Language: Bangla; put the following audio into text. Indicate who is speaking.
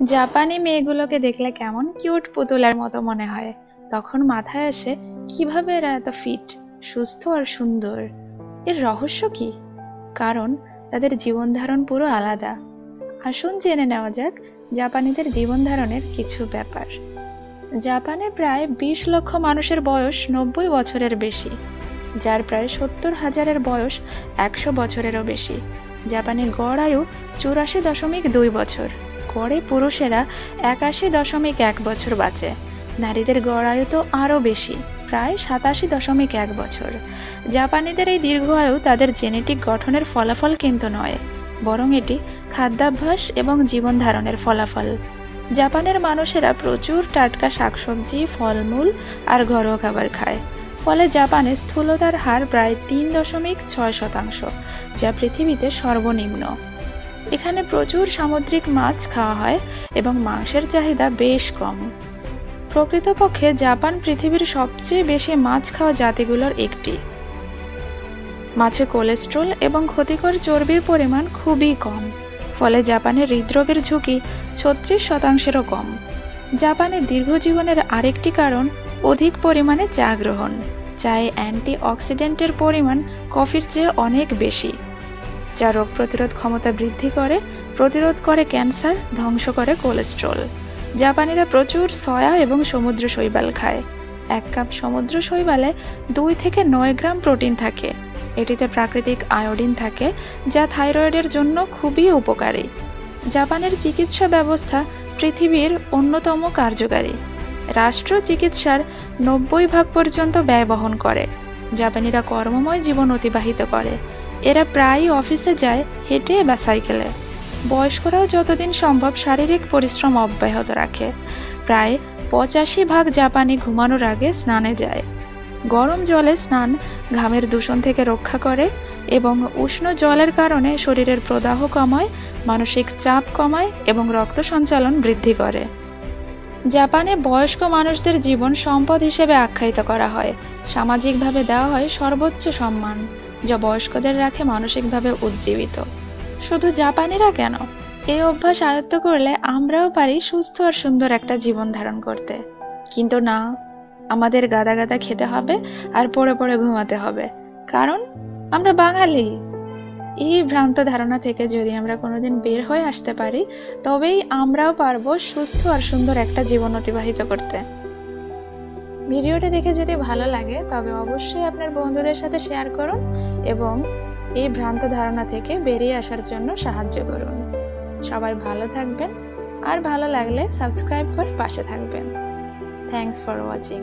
Speaker 1: জাপানি মেয়েগুলোকে দেখলে কেমন কিউট পুতুলের মতো মনে হয়। তখন মাথায় আসে কিভাবে এরা এত ফিট, সুস্থ আর সুন্দর। এর রহস্য কি? কারণ তাদের জীবন ধারণ পুরো আলাদা। আসুন জেনে নেওয়া যাক জাপানিদের জীবন ধারণের কিছু ব্যাপার। জাপানে প্রায় 20 লক্ষ মানুষের বয়স 90 বছরের বেশি, যার প্রায় 70,000-এর বয়স 100 বছরেরও বেশি। জাপানে গড় আয়ু 84.2 বছর। গড়ে পুরুষেরা 81.1 বছর বাঁচে। নারীদের গড় আয়ু তো আরও বেশি, প্রায় 87.1 বছর। জাপানিদের এই দীর্ঘ আয়ু তাদের জেনেটিক গঠনের ফলাফল কিন্তু নয়, বরং এটি খাদ্যাভ্যাস এবং জীবন ধারণের ফলাফল। জাপানের মানুষেরা প্রচুর টাটকা শাকসবজি, ফলমূল আর ঘরোয়া খাবার খায়। ফলে জাপানে স্থূলতার হার প্রায় 3.6%, যা পৃথিবীতে সর্বনিম্ন। এখানে প্রচুর সামুদ্রিক মাছ খাওয়া হয় এবং মাংসের চাহিদা বেশ কম। প্রকৃতপক্ষে জাপান পৃথিবীর সবচেয়ে বেশি মাছ খাওয়া জাতিগুলোর একটি। মাছে কোলেস্ট্রল এবং ক্ষতিকর চর্বির পরিমাণ খুবই কম, ফলে জাপানের হৃদরোগের ঝুঁকি 36%-এরও কম। জাপানের দীর্ঘ জীবনের আরেকটি কারণ অধিক পরিমাণে চা গ্রহণ। চায়ে অ্যান্টি অক্সিডেন্টের পরিমাণ কফির চেয়ে অনেক বেশি, যা রোগ প্রতিরোধ ক্ষমতা বৃদ্ধি করে, প্রতিরোধ করে ক্যান্সার, ধ্বংস করে কোলেস্ট্রল। জাপানিরা প্রচুর সয়া এবং সমুদ্র শৈবাল খায়। 1 কাপ সমুদ্র শৈবালে 2 থেকে 9 গ্রাম প্রোটিন থাকে। এটিতে প্রাকৃতিক আয়োডিন থাকে, যা থাইরয়েডের জন্য খুবই উপকারী। জাপানের চিকিৎসা ব্যবস্থা পৃথিবীর অন্যতম কার্যকারী। রাষ্ট্র চিকিৎসার 90% পর্যন্ত ব্যয় বহন করে। জাপানিরা কর্মময় জীবন অতিবাহিত করে। এরা প্রায়ই অফিসে যায় হেঁটে বা সাইকেলে। বয়স্করাও যতদিন সম্ভব শারীরিক পরিশ্রম অব্যাহত রাখে। প্রায় 85% জাপানি ঘুমানোর আগে স্নানে যায়। গরম জলে স্নান ঘামের দূষণ থেকে রক্ষা করে এবং উষ্ণ জলের কারণে শরীরের প্রদাহ কমায়, মানসিক চাপ কমায় এবং রক্ত সঞ্চালন বৃদ্ধি করে। জাপানে বয়স্ক মানুষদের জীবন সম্পদ হিসেবে আখ্যায়িত করা হয়। সামাজিকভাবে দেওয়া হয় সর্বোচ্চ সম্মান, যা বয়স্কদের রাখে মানসিকভাবে উজ্জীবিত। শুধু জাপানিরা কেন, এই অভ্যাস আয়ত্ত করলে আমরাও পারি সুস্থ আর সুন্দর একটা জীবন ধারণ করতে। কিন্তু না, আমাদের গাদা গাদা খেতে হবে আর পড়ে পড়ে ঘুমাতে হবে, কারণ আমরা বাঙালি। এই ভ্রান্ত ধারণা থেকে যদি আমরা কোনোদিন বের হয়ে আসতে পারি, তবেই আমরাও পারবো সুস্থ আর সুন্দর একটা জীবন অতিবাহিত করতে। ভিডিওটা দেখে যদি ভালো লাগে তবে অবশ্যই আপনার বন্ধুদের সাথে শেয়ার করুন এবং এই ভ্রান্ত ধারণা থেকে বেরিয়ে আসার জন্য সাহায্য করুন। সবাই ভালো থাকবেন আর ভালো লাগলে সাবস্ক্রাইব করে পাশে থাকবেন। Thanks for watching.